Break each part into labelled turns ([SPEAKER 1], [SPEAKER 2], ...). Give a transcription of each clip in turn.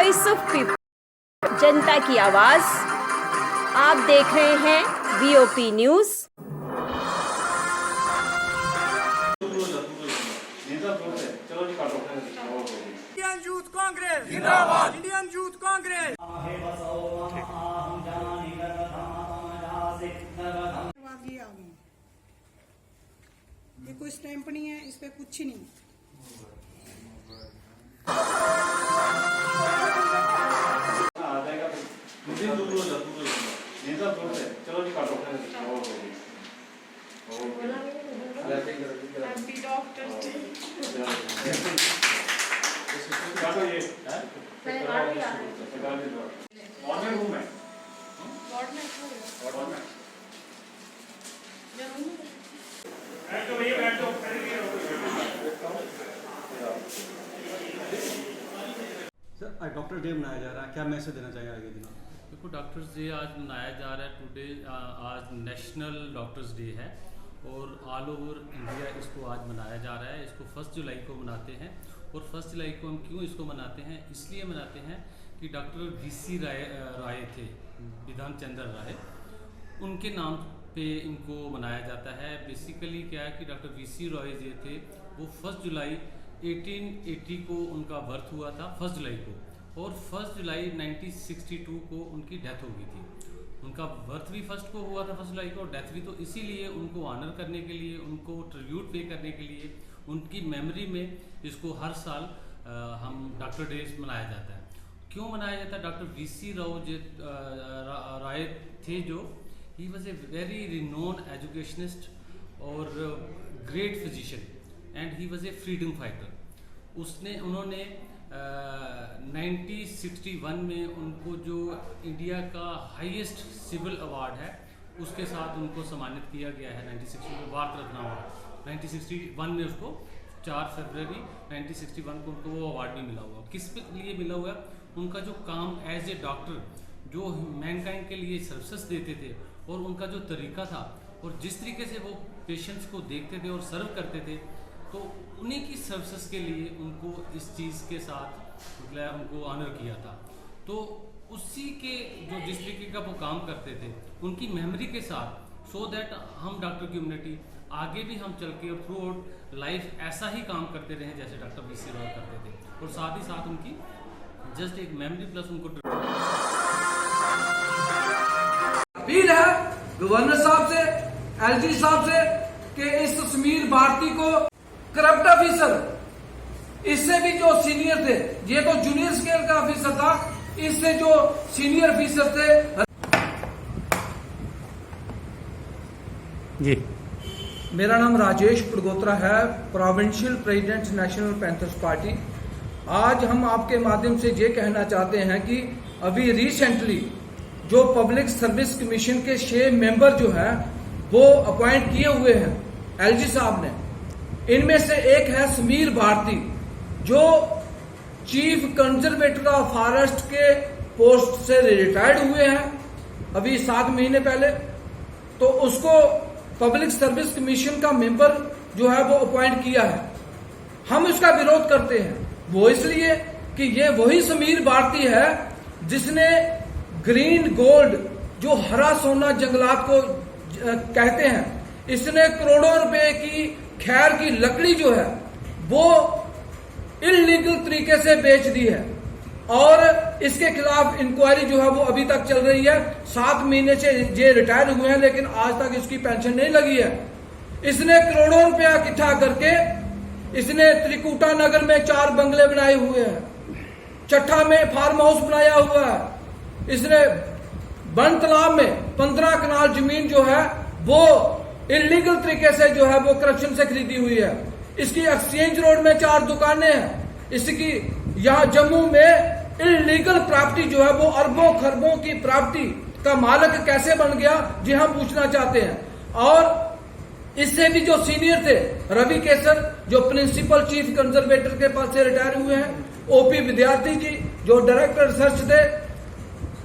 [SPEAKER 1] Voice of people, जनता की आवाज। आप देख रहे हैं वीओपी न्यूज।
[SPEAKER 2] इंडियन यूथ कांग्रेस जिंदाबाद। Indian youth Congress.
[SPEAKER 3] ये कोई स्टैंप नहीं है, इस पे कुछ नहीं।
[SPEAKER 2] चलो जी काटो।
[SPEAKER 4] सर डॉक्टर डे मनाया जा रहा है, क्या मैसेज देना चाहिए आगे दिनों?
[SPEAKER 5] देखो, डॉक्टर्स डे आज मनाया जा रहा है। टुडे आज नेशनल डॉक्टर्स डे है और ऑल ओवर इंडिया इसको आज मनाया जा रहा है। इसको 1 जुलाई को मनाते हैं। और 1 जुलाई को हम क्यों इसको मनाते हैं? इसलिए मनाते हैं कि डॉक्टर वीसी राय थे, विधान चंद्र राय, उनके नाम पे इनको मनाया जाता है। बेसिकली क्या है कि डॉक्टर वीसी रॉय जो थे वो 1 जुलाई 1880 को उनका बर्थ हुआ था, 1 जुलाई को, और 1 जुलाई 1962 को उनकी डेथ हो गई थी। उनका बर्थ भी 1 को हुआ था, 1 जुलाई को, और डेथ भी। तो इसीलिए उनको ऑनर करने के लिए, उनको ट्रिब्यूट पे करने के लिए, उनकी मेमोरी में इसको हर साल हम डॉक्टर डे मनाया जाता है। क्यों मनाया जाता है? डॉक्टर वीसी राय थे जो, he was a very renowned educationist और great physician and he was a freedom fighter. उन्होंने 1961 में उनको जो इंडिया का हाईएस्ट सिविल अवार्ड है उसके साथ उनको सम्मानित किया गया है। 1960 में भारत रत्न अवार्ड, 1961 में उसको 4 फरवरी 1961 को उनको वो अवार्ड भी मिला हुआ। किस लिए मिला हुआ? उनका जो काम एज ए डॉक्टर, जो मैनकाइंड के लिए सर्विसेज देते थे, और उनका जो तरीका था और जिस तरीके से वो पेशेंट्स को देखते थे और सर्व करते थे, तो उन्हीं की सर्विसेज के लिए उनको इस चीज़ के साथ मतलब उनको ऑनर किया था। तो उसी के जो जिस तरीके का वो काम करते थे उनकी मेमोरी के साथ, सो दैट हम डॉक्टर की कम्युनिटी आगे भी हम चल के और थ्रू आउट लाइफ ऐसा ही काम करते रहे जैसे डॉक्टर वीसी रॉय करते थे। और साथ ही साथ उनकी जस्ट एक मेमोरी प्लस उनको
[SPEAKER 2] अपील है गवर्नर साहब से, एलजी साहब से कि इस समीर भारती को करप्ट ऑफिसर, इससे भी जो सीनियर थे, ये तो जूनियर स्केल का ऑफिसर था, इससे जो सीनियर ऑफिसर थे।
[SPEAKER 4] जी,
[SPEAKER 2] मेरा नाम राजेश पुडगोत्रा है, provincial president national panthers party. आज हम आपके माध्यम से ये कहना चाहते हैं कि अभी रिसेंटली जो पब्लिक सर्विस कमीशन के 6 मेंबर जो हैं वो अपॉइंट किए हुए हैं एलजी साहब ने। इनमें से एक है समीर भारती, जो चीफ कंजर्वेटर ऑफ फॉरेस्ट के पोस्ट से रिटायर्ड हुए हैं अभी 7 महीने पहले। तो उसको पब्लिक सर्विस कमीशन का मेंबर जो है वो अपॉइंट किया है। हम इसका विरोध करते हैं, वो इसलिए कि ये वही समीर भारती है जिसने ग्रीन गोल्ड, जो हरा सोना जंगलात को कहते हैं, इसने करोड़ों रुपए की खैर की लकड़ी जो है वो इलीगल तरीके से बेच दी है। और इसके खिलाफ इंक्वायरी जो है वो अभी तक चल रही है। 7 महीने से ये रिटायर हुए हैं लेकिन आज तक इसकी पेंशन नहीं लगी है। इसने करोड़ों रुपया इकट्ठा करके इसने त्रिकुटा नगर में 4 बंगले बनाए हुए हैं, चट्ठा में फार्म हाउस बनाया हुआ है। इसने बन तालाब में 15 कनाल जमीन जो है वो इलीगल तरीके से जो है वो करप्शन से खरीदी हुई है। इसकी एक्सचेंज रोड में 4 दुकानें हैं। इसकी यहाँ जम्मू में इलीगल प्रॉपर्टी जो है वो अरबों खरबों की प्रॉपर्टी का मालिक कैसे बन गया, जी हम पूछना चाहते हैं। और इससे भी जो सीनियर थे रवि केसर, जो प्रिंसिपल चीफ कंजर्वेटर के पास से रिटायर हुए हैं, ओपी विद्यार्थी जी जो डायरेक्टर रिसर्च थे,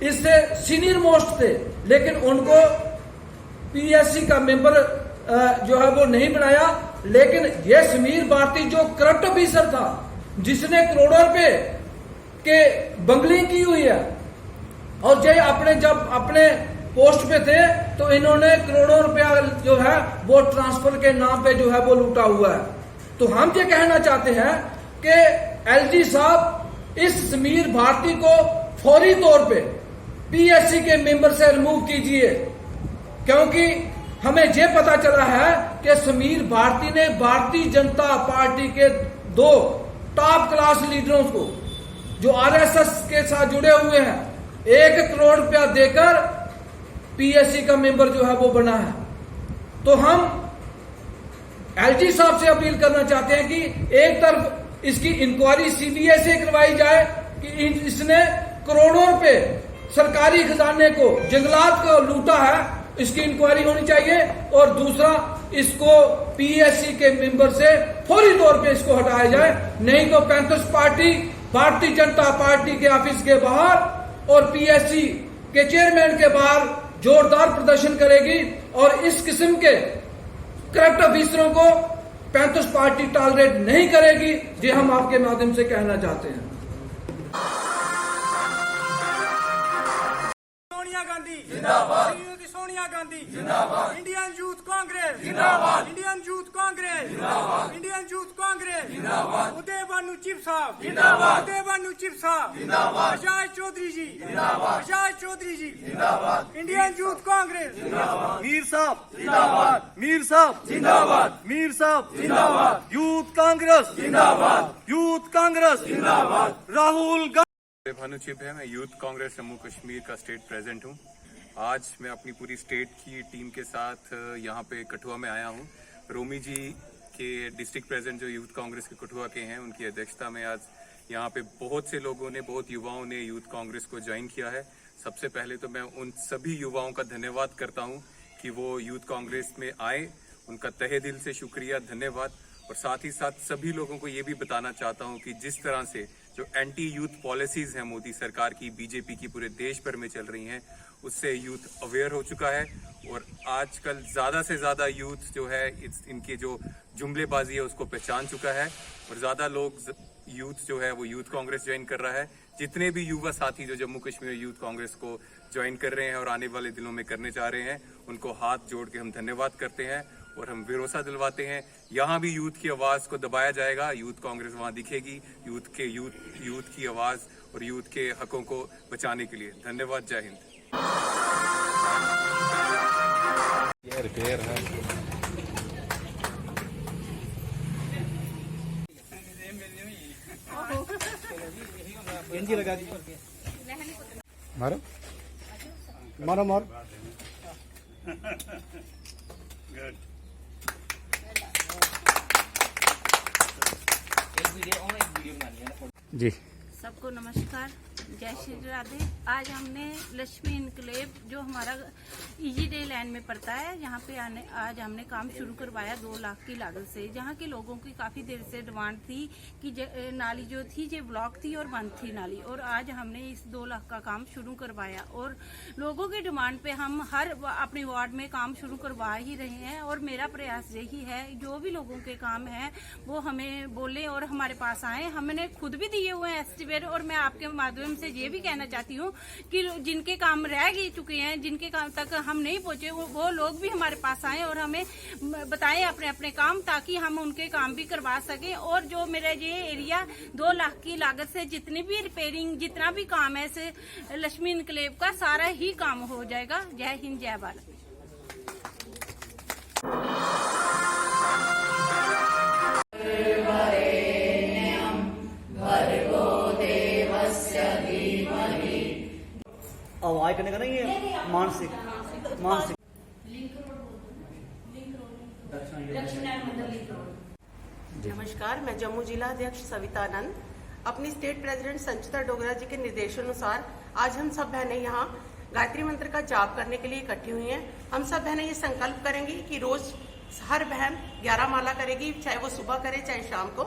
[SPEAKER 2] इससे सीनियर मोस्ट थे, लेकिन उनको पीएससी का मेंबर जो है वो नहीं बनाया। लेकिन ये समीर भारती जो करप्ट ऑफिसर था, जिसने करोड़ों रुपए के बंगलिंग की हुई है। और जब अपने पोस्ट पे थे तो इन्होंने करोड़ों रुपया जो है वो ट्रांसफर के नाम पे जो है वो लूटा हुआ है। तो हम ये कहना चाहते हैं कि एलजी साहब इस समीर भारती को फौरी तौर पे पीएससी के मेंबर से रिमूव कीजिए, क्योंकि हमें ये पता चला है कि समीर भारती ने भारतीय जनता पार्टी के 2 टॉप क्लास लीडरों को जो आरएसएस के साथ जुड़े हुए हैं 1 करोड़ रुपया देकर पीएससी का मेंबर जो है वो बना है। तो हम एलजी साहब से अपील करना चाहते हैं कि एक तरफ इसकी इंक्वायरी सीबीआई से करवाई जाए कि इसने करोड़ों रुपए सरकारी खजाने को, जंगलात को लूटा है, इसकी इंक्वायरी होनी चाहिए। और दूसरा, इसको पीएससी के मेंबर से फौरी तौर पे इसको हटाया जाए, नहीं तो panthers party Bharatiya Janata party के ऑफिस के बाहर और पीएससी के चेयरमैन के बाहर जोरदार प्रदर्शन करेगी। और इस किस्म के करप्ट ऑफिसरों को पैंथर्स पार्टी टॉलरेट नहीं करेगी, ये हम आपके माध्यम से कहना चाहते हैं।
[SPEAKER 6] सोनिया गांधी जिंदाबाद, सोनिया गांधी जिंदाबाद, इंडियन यूथ कांग्रेस जिंदाबाद, इंडियन यूथ कांग्रेस जिंदाबाद, इंडियन यूथ कांग्रेस जिंदाबाद, उदय भानु चिप साहब जिंदाबाद, उदय भानु चिप साहब जिंदाबाद, अजय चौधरी जी जिंदाबाद, अजय चौधरी जी जिंदाबाद, इंडियन यूथ कांग्रेस जिंदाबाद, मीर साहब जिंदाबाद, मीर साहब जिंदाबाद, मीर साहब जिंदाबाद, यूथ कांग्रेस जिंदाबाद, यूथ कांग्रेस जिंदाबाद, राहुल गांधी।
[SPEAKER 7] भानु चिप है, मैं यूथ कांग्रेस जम्मू कश्मीर का स्टेट प्रेसिडेंट हूँ। आज मैं अपनी पूरी स्टेट की टीम के साथ यहाँ पे कठुआ में आया हूँ। रोमी जी के डिस्ट्रिक्ट प्रेसिडेंट जो यूथ कांग्रेस के कठुआ के हैं, उनकी अध्यक्षता में आज यहाँ पे बहुत से लोगों ने, बहुत युवाओं ने यूथ कांग्रेस को ज्वाइन किया है। सबसे पहले तो मैं उन सभी युवाओं का धन्यवाद करता हूँ कि वो यूथ कांग्रेस में आए, उनका तहे दिल से शुक्रिया, धन्यवाद। और साथ ही साथ सभी लोगों को ये भी बताना चाहता हूँ कि जिस तरह से जो एंटी यूथ पॉलिसीज हैं मोदी सरकार की, बीजेपी की, पूरे देश भर में चल रही हैं, उससे यूथ अवेयर हो चुका है। और आजकल ज़्यादा से ज़्यादा यूथ जो है इनकी जो जुमलेबाजी है उसको पहचान चुका है और ज़्यादा लोग यूथ जो है वो यूथ कांग्रेस ज्वाइन कर रहा है। जितने भी युवा साथी जो जम्मू कश्मीर यूथ कांग्रेस को ज्वाइन कर रहे हैं और आने वाले दिनों में करने चाह रहे हैं, उनको हाथ जोड़ के हम धन्यवाद करते हैं और हम भरोसा दिलवाते हैं यहाँ भी यूथ की आवाज़ को दबाया जाएगा। यूथ कांग्रेस वहाँ दिखेगी, यूथ की आवाज़ और यूथ के हकों को बचाने के लिए। धन्यवाद, जय हिंद।
[SPEAKER 8] ये रिपेयर है।
[SPEAKER 4] लगा दी मारो मारो मारो। जी
[SPEAKER 9] सबको नमस्कार, जय श्री राधे। आज हमने लक्ष्मी इनक्लेव जो हमारा इजी डे लैंड में पड़ता है, यहाँ पे आज हमने काम शुरू करवाया 2 लाख की लागत से। जहाँ के लोगों की काफ़ी देर से डिमांड थी कि नाली जो थी ये ब्लॉक थी और बंद थी नाली, और आज हमने इस 2 लाख का काम शुरू करवाया। और लोगों की डिमांड पे हम हर अपने वार्ड में काम शुरू करवा ही रहे हैं। और मेरा प्रयास यही है जो भी लोगों के काम है वो हमें बोले और हमारे पास आए। हमने खुद भी दिए हुए हैं एस्टिमेट, और मैं आपके माध्यम से ये भी कहना चाहती हूँ कि जिनके काम रह गए चुके हैं, जिनके काम तक हम नहीं पहुंचे, वो लोग भी हमारे पास आए और हमें बताएं अपने अपने काम, ताकि हम उनके काम भी करवा सकें। और जो मेरा ये एरिया 2 लाख की लागत से जितनी भी रिपेयरिंग, जितना भी काम है से लक्ष्मी इनक्लेव का सारा ही काम हो जाएगा। जय हिंद, जय भारत।
[SPEAKER 6] आवाज करने का नहीं है, मानसिक मानसिक।
[SPEAKER 10] नमस्कार, मैं जम्मू जिला अध्यक्ष सविता आनंद। अपनी स्टेट प्रेसिडेंट संचिता डोगरा जी के निर्देशानुसार आज हम सब बहनें यहाँ गायत्री मंत्र का जाप करने के लिए इकट्ठी हुई हैं। हम सब बहनें ये संकल्प करेंगी कि रोज हर बहन 11 माला करेगी, चाहे वो सुबह करे चाहे शाम को।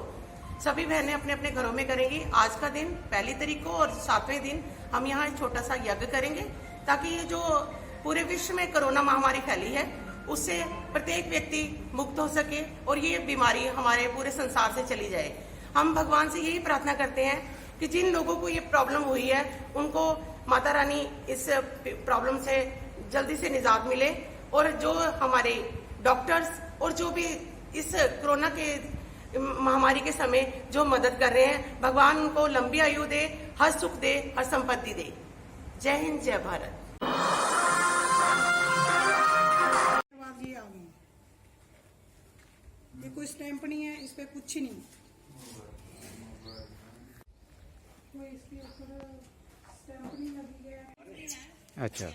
[SPEAKER 10] सभी बहनें अपने अपने घरों में करेंगी। आज का दिन 1 तारीख को और 7वें दिन हम यहाँ एक छोटा सा यज्ञ करेंगे, ताकि ये जो पूरे विश्व में कोरोना महामारी फैली है उससे प्रत्येक व्यक्ति मुक्त हो सके और ये बीमारी हमारे पूरे संसार से चली जाए। हम भगवान से यही प्रार्थना करते हैं कि जिन लोगों को ये प्रॉब्लम हुई है उनको माता रानी इस प्रॉब्लम से जल्दी से निजात मिले, और जो हमारे डॉक्टर्स और जो भी इस कोरोना के महामारी के समय जो मदद कर रहे हैं, भगवान उनको लंबी आयु दे, हर सुख दे, हर संपत्ति दे। जय हिंद, जय भारत।
[SPEAKER 3] ये आ गई, ये कोई स्टैंप नहीं है, इस पे कुछ नहीं, कोई इसके ऊपर स्टैंप नहीं लगी है।
[SPEAKER 4] अच्छा,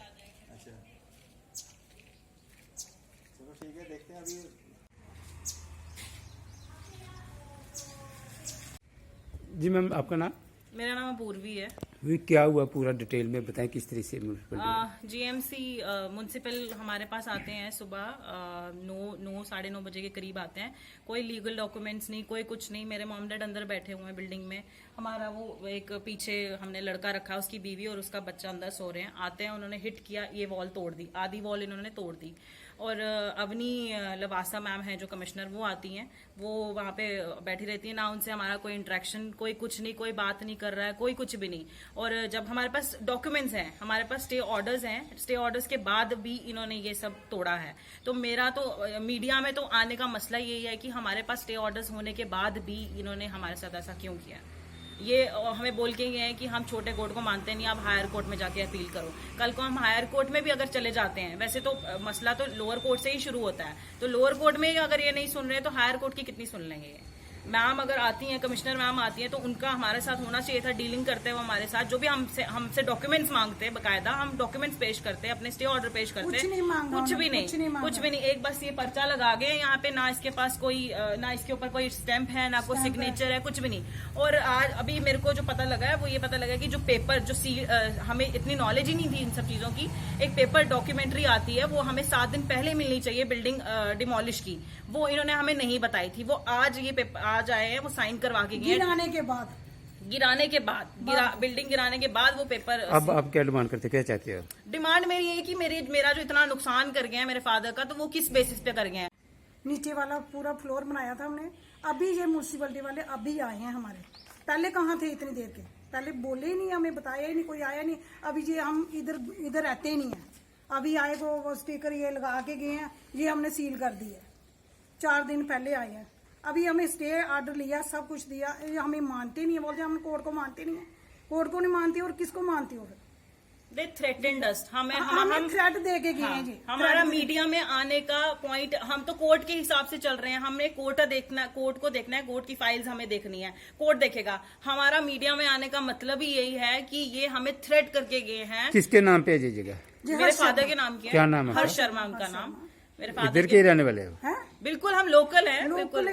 [SPEAKER 8] चलो ठीक है, देखते हैं अभी।
[SPEAKER 4] जी मैम, आपका नाम?
[SPEAKER 11] मेरा नाम अपूर्वी है।
[SPEAKER 4] ये क्या हुआ पूरा डिटेल में बताएं, किस तरह से म्युनिसिपल
[SPEAKER 11] जीएमसी म्युनिसिपल हमारे पास आते हैं सुबह 9 साढ़े 9 बजे के करीब आते हैं। कोई लीगल डॉक्यूमेंट्स नहीं, कोई कुछ नहीं। मेरे मॉम डैड अंदर बैठे हुए हैं बिल्डिंग में। हमारा वो एक पीछे हमने लड़का रखा, उसकी बीवी और उसका बच्चा अंदर सो रहे हैं। आते हैं, उन्होंने हिट किया, ये वॉल तोड़ दी, आधी वॉल इन्होंने तोड़ दी। और अवनी लवासा मैम है जो कमिश्नर, वो आती हैं, वो वहाँ पे बैठी रहती है। ना उनसे हमारा कोई इंटरेक्शन, कोई कुछ नहीं, कोई बात नहीं कर रहा है, कोई कुछ भी नहीं। और जब हमारे पास डॉक्यूमेंट्स हैं, हमारे पास स्टे ऑर्डर्स हैं, स्टे ऑर्डर्स के बाद भी इन्होंने ये सब तोड़ा है। तो मेरा तो मीडिया में तो आने का मसला यही है कि हमारे पास स्टे ऑर्डर्स होने के बाद भी इन्होंने हमारे साथ ऐसा क्यों किया। ये हमें बोल के गए हैं कि हम छोटे कोर्ट को मानते नहीं, आप हायर कोर्ट में जाके अपील करो। कल को हम हायर कोर्ट में भी अगर चले जाते हैं, वैसे तो मसला तो लोअर कोर्ट से ही शुरू होता है, तो लोअर कोर्ट में अगर ये नहीं सुन रहे तो हायर कोर्ट की कितनी सुन लेंगे ये। मैम अगर आती हैं, कमिश्नर मैम आती हैं, तो उनका हमारे साथ होना चाहिए था, डीलिंग करते हुए हमारे साथ। जो भी हमसे डॉक्यूमेंट्स मांगते हैं, बकायदा हम डॉक्यूमेंट्स पेश करते हैं, अपने स्टे ऑर्डर पेश करते हैं। कुछ भी नहीं, एक बस ये पर्चा लगा गए यहाँ पे, ना इसके पास कोई, ना इसके ऊपर कोई स्टैंप है, ना कोई सिग्नेचर है, कुछ भी नहीं। और आज अभी मेरे को जो पता लगा है वो ये पता लगा कि जो पेपर, हमें इतनी नॉलेज ही नहीं थी इन सब चीजों की। एक पेपर डॉक्यूमेंट्री आती है, वो हमें 7 दिन पहले मिलनी चाहिए, बिल्डिंग डिमोलिश की, वो इन्होंने हमें नहीं बताई थी। वो आज ये पेपर आज आए हैं, वो साइन करवा के गए
[SPEAKER 3] गिराने के बाद
[SPEAKER 11] बिल्डिंग गिराने के बाद वो पेपर।
[SPEAKER 4] अब आप क्या डिमांड करते, क्या चाहते हो?
[SPEAKER 11] डिमांड मेरी ये है कि मेरा जो इतना नुकसान कर गए हैं मेरे फादर का, तो वो किस बेसिस पे कर गए हैं।
[SPEAKER 3] नीचे वाला पूरा फ्लोर बनाया था हमने, अभी ये म्यूनसिपलिटी वाले अभी आए हैं हमारे, पहले कहाँ थे इतनी देर के, पहले बोले ही नहीं, हमें बताया ही नहीं, कोई आया नहीं। अभी ये हम इधर रहते ही नहीं है, अभी आए वो स्टिकर ये लगा के गए हैं, ये हमने सील कर दी है, 4 दिन पहले आए हैं। अभी हमें स्टे ऑर्डर लिया, सब कुछ दिया, ये हमें मानते नहीं है, बोलते हम कोर्ट को मानते नहीं है। कोर्ट को नहीं मानती और किसको मानती हो?
[SPEAKER 11] They threatened us.
[SPEAKER 3] हमें थ्रेट दे के गए हैं जी।
[SPEAKER 11] हमारा मीडिया में आने का पॉइंट, हम तो कोर्ट के हिसाब से चल रहे हैं, हमें कोर्ट को देखना है, कोर्ट की फाइल्स हमें देखनी है, कोर्ट देखेगा। हमारा मीडिया में आने का मतलब ही यही है कि ये हमें थ्रेट करके गए हैं।
[SPEAKER 4] किसके नाम पे है जगह?
[SPEAKER 11] मेरे फादर के नाम
[SPEAKER 4] क्या नाम है?
[SPEAKER 11] हर्ष शर्मा उनका नाम। मेरे फादर
[SPEAKER 4] इधर के रहने वाले हो?
[SPEAKER 11] बिल्कुल, हम लोकल हैं, बिल्कुल।